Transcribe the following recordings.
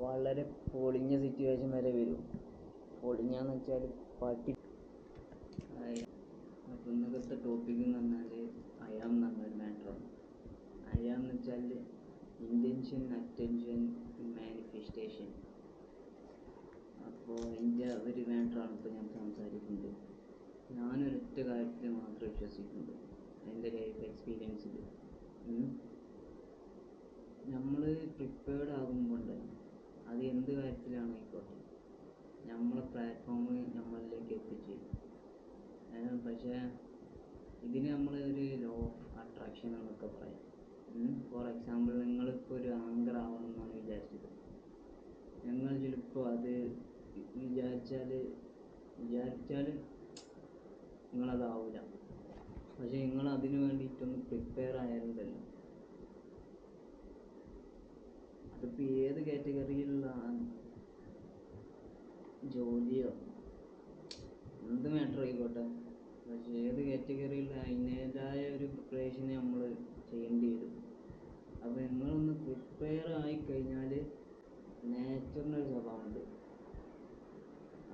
വളരെ പൊളിഞ്ഞ സിറ്റുവേഷൻ വരെ വരും. പൊളിഞ്ഞാന്ന് വെച്ചാൽ പട്ടി. അപ്പോൾ ഇന്നത്തെ ടോപ്പിക് എന്ന് പറഞ്ഞാൽ അയാം എന്ന് പറഞ്ഞൊരു മാറ്ററാണ്. അയാം എന്ന് വെച്ചാൽ ഇൻറ്റൻഷൻ, അറ്റൻഷൻ, മാനിഫെസ്റ്റേഷൻ. അപ്പോൾ അതിൻ്റെ ഒരു മാറ്ററാണ് ഇപ്പോൾ ഞാൻ സംസാരിക്കുന്നത്. ഞാനൊരൊറ്റ കാര്യത്തിൽ മാത്രമേ വിശ്വസിക്കുന്നുള്ളൂ, എൻ്റെ ലൈഫ് എക്സ്പീരിയൻസിൽ. നമ്മൾ പ്രിപ്പയർഡ് ആകുമ്പോൾ അത് എന്ത് കാര്യത്തിലാണെങ്കിക്കോട്ടെ നമ്മളെ പ്ലാറ്റ്ഫോം നമ്മളിലേക്ക് എത്തിച്ചേരും. പക്ഷേ ഇതിന് നമ്മൾ ഒരു ലോ ഓഫ് അട്രാക്ഷൻ എന്നൊക്കെ പറയും. ഫോർ എക്സാമ്പിൾ, നിങ്ങളിപ്പോൾ ഒരു ആങ്കർ ആവണം എന്നാണ് വിചാരിച്ചത്. നിങ്ങൾ ചിലപ്പോൾ അത് വിചാരിച്ചാൽ നിങ്ങളതാവില്ല. പക്ഷെ നിങ്ങൾ അതിന് വേണ്ടിയിട്ടൊന്ന് പ്രിപ്പയർ ആയാലുണ്ടല്ലോ, അതിപ്പോൾ ഏത് കാറ്റഗറിയിലുള്ള ജോലിയോ എന്ത് മാറ്റർ ആയിക്കോട്ടെ, പക്ഷെ ഏത് കാറ്റഗറിയിലുള്ള അതിൻ്റേതായ ഒരു പ്രിപ്പറേഷൻ നമ്മൾ ചെയ്യേണ്ടി വരും. അപ്പോൾ നിങ്ങളൊന്ന് പ്രിപ്പയർ ആയിക്കഴിഞ്ഞാൽ നാച്ചുറിനൊരു സ്വഭാവമുണ്ട്.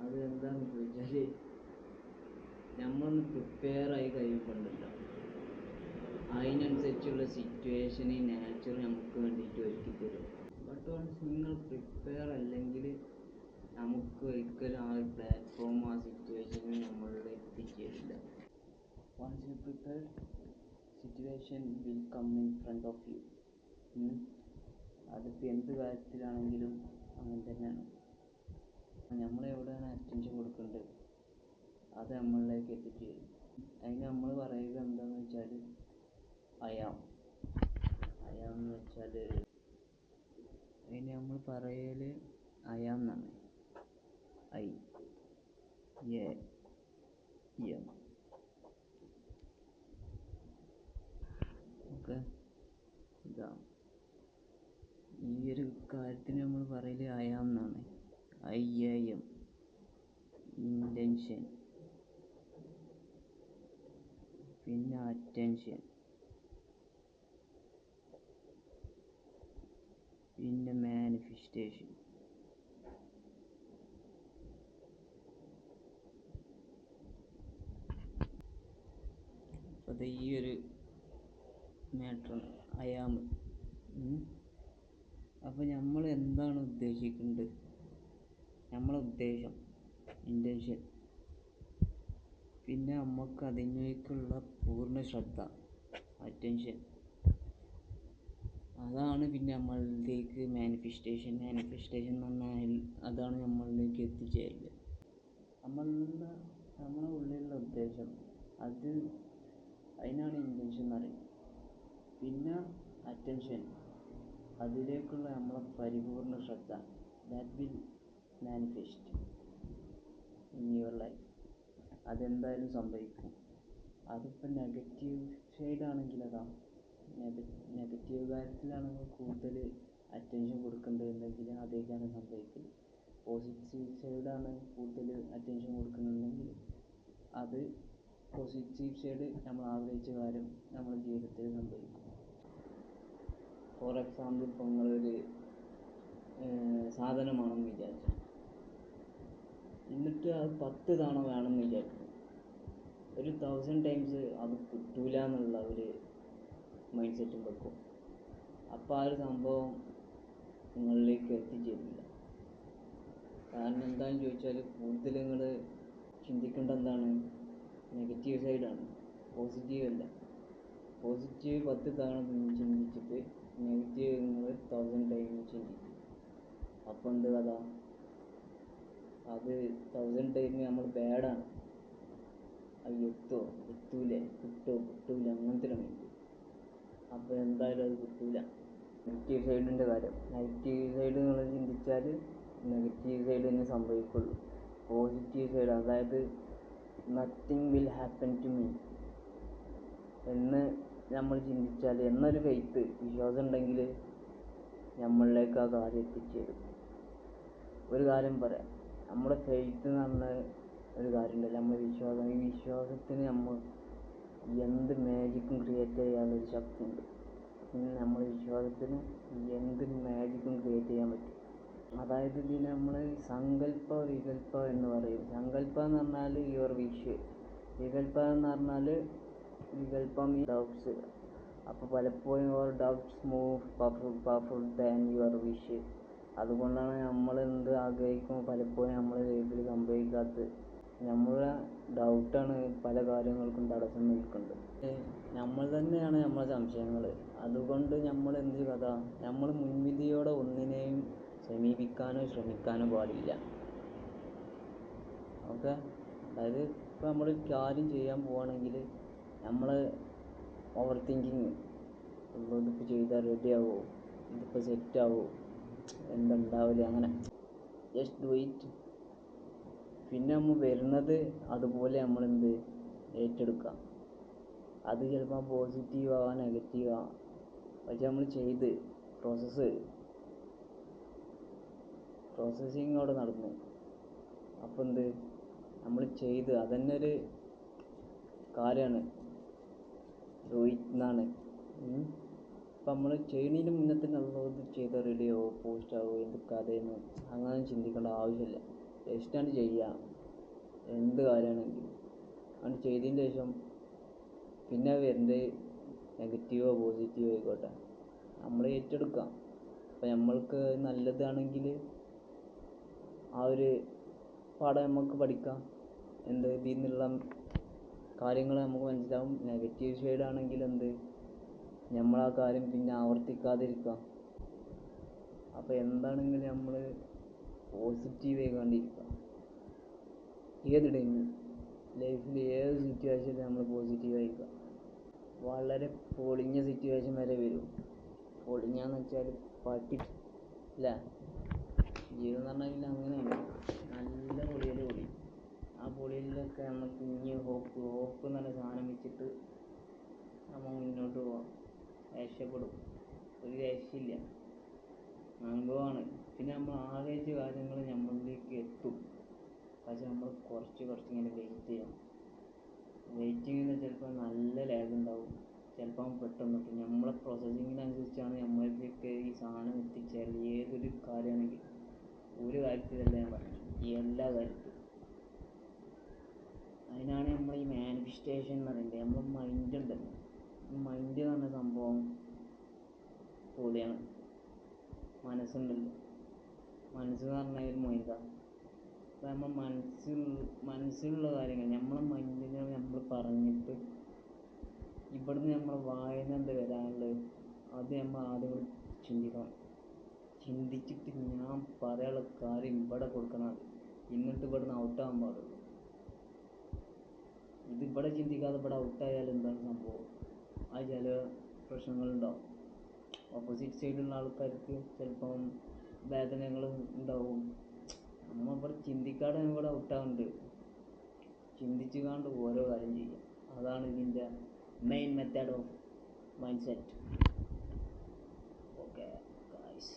അത് എന്താണെന്ന് ചോദിച്ചാൽ, നമ്മളൊന്ന് പ്രിപ്പയർ ആയി കഴിയുമ്പോണ്ടല്ലോ അതിനനുസരിച്ചുള്ള സിറ്റുവേഷന് നാച്ചുർ നമുക്ക് വേണ്ടിയിട്ട് ഒരുക്കി തരും. ബട്ട് വൺസ് നിങ്ങൾ പ്രിപ്പയർ അല്ലെങ്കിൽ നമുക്ക് ഒരിക്കലും ആ ഒരു പ്ലാറ്റ്ഫോം, ആ സിറ്റുവേഷന് നമ്മളുടെ എത്തിച്ചേരില്ല. Once you prepare, situation will come in front of you. അതിപ്പോൾ എന്ത് കാര്യത്തിലാണെങ്കിലും അങ്ങനെ തന്നെയാണ്. നമ്മളെവിടെയാണ് അറ്റൻഷൻ കൊടുക്കേണ്ടത് അത് നമ്മളിലേക്ക് എത്തിച്ചേരും. അതിന് നമ്മൾ പറയുക എന്താണെന്ന് വെച്ചാൽ അയാം എന്ന് വെച്ചാൽ അതിന് നമ്മൾ പറയൽ അയാം എന്നാണ്. എം. ഓക്കെ, ഇതാണ് ഈ ഒരു കാര്യത്തിന് നമ്മൾ പറയൽ അയാം എന്നാണ്. IAM, ഇൻറ്റൻഷൻ, പിന്നെ അറ്റൻഷൻ, പിന്നെ മാനിഫെസ്റ്റേഷൻ. അപ്പോൾ ഈ ഒരു മാറ്ററാണ് അയാം. അപ്പോൾ നമ്മൾ എന്താണ് ഉദ്ദേശിക്കേണ്ടത്, നമ്മളെ ഉദ്ദേശം, ഇൻറ്റൻഷൻ, പിന്നെ നമുക്ക് അതിലേക്കുള്ള പൂർണ്ണ ശ്രദ്ധ, അറ്റൻഷൻ, അതാണ് പിന്നെ നമ്മളിലേക്ക് മാനിഫെസ്റ്റേഷൻ എന്ന് പറഞ്ഞാൽ അതാണ് നമ്മളിലേക്ക് എത്തിച്ചേരല്. നമ്മളെ ഉള്ളിലുള്ള ഉദ്ദേശം, അതിനാണ് ഇൻറ്റൻഷൻ എന്ന് പറയുന്നത്. പിന്നെ അറ്റൻഷൻ, അതിലേക്കുള്ള നമ്മളെ പരിപൂർണ ശ്രദ്ധ, that will manifest in your life. അതെന്തായാലും സംഭവിക്കും. അതിപ്പോൾ നെഗറ്റീവ് ഷെയ്ഡാണെങ്കിൽ അതാണ്, നെഗറ്റീവ് കാര്യത്തിലാണെങ്കിൽ കൂടുതൽ അറ്റൻഷൻ കൊടുക്കേണ്ടതുണ്ടെങ്കിൽ അതേക്കാണ് സംഭവിക്കുന്നത്. പോസിറ്റീവ് സൈഡാണ് കൂടുതൽ അറ്റൻഷൻ കൊടുക്കുന്നുണ്ടെങ്കിൽ അത് പോസിറ്റീവ് സൈഡ് നമ്മൾ ആഗ്രഹിച്ച കാര്യം നമ്മുടെ ജീവിതത്തിൽ സംഭവിക്കും. ഫോർ എക്സാമ്പിൾ, ഇപ്പോൾ നിങ്ങളൊരു സാധനമാണെന്ന് വിചാരിച്ചു, എന്നിട്ട് അത് 10 തവണ വേണമെന്ന് വിചാരിക്കും. ഒരു 1000 ടൈംസ് അത് കിട്ടൂല എന്നുള്ള ഒരു മൈൻഡ് സെറ്റും വെക്കും. അപ്പോൾ ആ ഒരു സംഭവം നിങ്ങളിലേക്ക് എത്തിച്ചേരില്ല. കാരണം എന്താണെന്ന് ചോദിച്ചാൽ, കൂടുതൽ നിങ്ങൾ ചിന്തിക്കേണ്ട എന്താണ്, നെഗറ്റീവ് സൈഡാണ്, പോസിറ്റീവ് അല്ല. പോസിറ്റീവ് 10 തവണ ചിന്തിച്ചിട്ട് നെഗറ്റീവ് നിങ്ങൾ 1000 ടൈം ചിന്തിക്കും. അപ്പോൾ എന്ത് കഥ, അത് 1000 ടൈം നമ്മൾ ബാഡാണ്. അത് കിട്ടൂല അങ്ങനത്തെ ഒരു മൈൻഡ്. അപ്പോൾ എന്തായാലും അത് കിട്ടൂല. നെഗറ്റീവ് സൈഡിൻ്റെ കാര്യം, നെഗറ്റീവ് സൈഡ് നിങ്ങൾ ചിന്തിച്ചാൽ നെഗറ്റീവ് സൈഡ് തന്നെ സംഭവിക്കുള്ളൂ. പോസിറ്റീവ് സൈഡ്, അതായത് nothing will happen to me എന്ന് നമ്മൾ ചിന്തിച്ചാൽ, എന്നൊരു ഫെയ്ത്ത്, വിശ്വാസം ഉണ്ടെങ്കിൽ നമ്മളിലേക്ക് ആ കാര്യം എത്തിച്ചേരും. ഒരു കാര്യം പറയാം, നമ്മുടെ ഫെയ്ത്ത് എന്ന് പറഞ്ഞ ഒരു കാര്യമുണ്ടല്ലോ, നമ്മുടെ വിശ്വാസം. ഈ വിശ്വാസത്തിന് നമ്മൾ എന്ത് മാജിക്കും ക്രിയേറ്റ് ചെയ്യാനുള്ളൊരു ശക്തിയുണ്ട്. നമ്മുടെ വിശ്വാസത്തിന് എന്ത് മാജിക്കും ക്രിയേറ്റ് ചെയ്യാൻ പറ്റും. അതായത് ഇതിന് നമ്മൾ സങ്കല്പ വികല്പ എന്ന് പറയും. സങ്കല്പം എന്ന് പറഞ്ഞാൽ യുവർ വിഷ്, വികല്പം എന്ന് പറഞ്ഞാൽ വികല്പം ഡൗട്ട്സ്. അപ്പോൾ പലപ്പോഴും your doubts move powerful than your wish. അതുകൊണ്ടാണ് നമ്മൾ എന്ത് ആഗ്രഹിക്കും പലപ്പോഴും നമ്മളെ ലൈഫിൽ സംഭവിക്കാത്തത്. നമ്മളെ ഡൗട്ടാണ് പല കാര്യങ്ങൾക്കും തടസ്സം നിൽക്കുന്നത്. നമ്മൾ തന്നെയാണ് നമ്മളെ സംശയങ്ങൾ. അതുകൊണ്ട് നമ്മൾ എന്ത് കഥ, നമ്മൾ മുൻവിധിയോടെ ഒന്നിനെയും സമീപിക്കാനോ ശ്രമിക്കാനോ പാടില്ല. ഓക്കെ, അതായത് ഇപ്പോൾ നമ്മൾ കാര്യം ചെയ്യാൻ പോവുകയാണെങ്കിൽ നമ്മൾ ഓവർ തിങ്കിങ്, ഇതിപ്പോൾ ചെയ്താൽ റെഡി ആവുമോ, ഇതിപ്പോൾ സെറ്റ് ആവുമോ, എന്തുണ്ടാവില്ല, അങ്ങനെ ജസ്റ്റ് ഡു ഇറ്റ്. പിന്നെ നമ്മൾ വരുന്നത് അതുപോലെ നമ്മളെന്ത് ഏറ്റെടുക്കാം. അത് ചിലപ്പോൾ പോസിറ്റീവ് ആവാം, നെഗറ്റീവ് ആവാം. പക്ഷെ നമ്മൾ ചെയ്ത് പ്രോസസ്സിങ് അവിടെ നടന്നു. അപ്പോൾ എന്ത് നമ്മൾ ചെയ്ത് അതന്നെ ഒരു കാര്യമാണ്. ഡൂയിറ്റ് എന്നാണ്. അപ്പം നമ്മൾ ചെയ്യുന്നതിന് മുന്നേ തന്നെ അത് ചെയ്താൽ റെഡി ആവുമോ, പോസ്റ്റ് ആവുമോ, എന്ത് കഥയെന്ന് അങ്ങനെ ചിന്തിക്കേണ്ട ആവശ്യമില്ല. ജസ്റ്റാണ് ചെയ്യുക. എന്ത് കാര്യമാണെങ്കിലും അത് ചെയ്തതിന് ശേഷം പിന്നെ വരുന്നത് നെഗറ്റീവോ പോസിറ്റീവോ ആയിക്കോട്ടെ നമ്മൾ ഏറ്റെടുക്കാം. അപ്പം നമ്മൾക്ക് നല്ലതാണെങ്കിൽ ആ ഒരു പാഠം നമുക്ക് പഠിക്കാം. എന്ത് ഇതിൽ നിന്നുള്ള കാര്യങ്ങൾ നമുക്ക് മനസ്സിലാവും. നെഗറ്റീവ് സൈഡാണെങ്കിൽ എന്ത് നമ്മളാ കാര്യം പിന്നെ ആവർത്തിക്കാതിരിക്കാം. അപ്പോൾ എന്താണെങ്കിലും നമ്മൾ പോസിറ്റീവ് ആയിക്കൊണ്ടിരിക്കുക. ഏത് ടൈമിൽ ലൈഫിൽ ഏത് സിറ്റുവേഷനിൽ നമ്മൾ പോസിറ്റീവ് ആയിരിക്കുക. വളരെ പൊളിഞ്ഞ സിറ്റുവേഷൻ വരെ വരും. പൊളിഞ്ഞാന്ന് വെച്ചാൽ പട്ടി അല്ലേ, ജീവിതം എന്ന് പറഞ്ഞാൽ അങ്ങനെയാണ്. നല്ല പൊളി. ആ പൊളിയിലൊക്കെ നമുക്ക് ഇനി ഹോപ്പ് എന്ന് പറഞ്ഞ സാധനം വെച്ചിട്ട് നമ്മൾ മുന്നോട്ട് പോകാം. രക്ഷപ്പെടും. ഒരു രക്ഷയില്ല, അനുഭവമാണ്. പിന്നെ നമ്മൾ ആഗ്രഹിച്ച കാര്യങ്ങൾ നമ്മളിലേക്ക് എത്തും. പക്ഷെ നമ്മൾ കുറച്ച് ഇങ്ങനെ വെയിറ്റ് ചെയ്യണം. വെയിറ്റിങ്ങിൽ ചിലപ്പോൾ നല്ല ലാഗ് ഉണ്ടാവും, ചിലപ്പോൾ പെട്ടെന്ന് എത്തും. നമ്മളെ പ്രോസസ്സിങ്ങിനനുസരിച്ചാണ് നമ്മളിലേക്ക് ഈ സാധനം എത്തിച്ചേരൽ. ഏതൊരു കാര്യമാണെങ്കിലും, ഒരു കാര്യത്തിലല്ല ഞാൻ പറഞ്ഞു, എല്ലാ കാര്യത്തിലും. അതിനാണ് നമ്മൾ ഈ മാനിഫെസ്റ്റേഷൻ എന്ന് പറയുന്നത്. നമ്മൾ മൈൻഡ് ഉണ്ടല്ലോ, ഈ മൈൻഡ് എന്ന് പറഞ്ഞ സംഭവം പൊളിയാണ്. മനസ്സുണ്ടല്ലോ, മനസ്സെന്ന് പറഞ്ഞാൽ ഒരു മൈൻഡാണ്. അപ്പോൾ നമ്മൾ മനസ്സിലുള്ള കാര്യങ്ങൾ നമ്മളെ മൈൻഡിനെ നമ്മൾ പറഞ്ഞിട്ട് ഇവിടുന്ന് നമ്മളെ വായന എന്ത് വരാനുള്ളത് അത് നമ്മൾ ആദ്യം ചിന്തിക്കണം. ചിന്തിച്ചിട്ട് ഞാൻ പറയാനുള്ള കാര്യം ഇവിടെ കൊടുക്കണം. എന്നിട്ട് ഇവിടുന്ന് ഔട്ടാകാൻ പാടുള്ളൂ. ഇതിവിടെ ചിന്തിക്കാതെ ഇവിടെ ഔട്ടായാൽ എന്താണ് സംഭവം, ആ ചില പ്രശ്നങ്ങളുണ്ടാവും. ഓപ്പോസിറ്റ് സൈഡിലുള്ള ആൾക്കാർക്ക് ചിലപ്പം വേദനകൾ ഉണ്ടാവും. നമ്മളിവിടെ ചിന്തിക്കാതെ ഇവിടെ ഔട്ടാകുന്നുണ്ട്. ചിന്തിച്ചു കൊണ്ട് ഓരോ കാര്യം ചെയ്യുക. അതാണ് ഇതിൻ്റെ main method of mind set. Okay guys.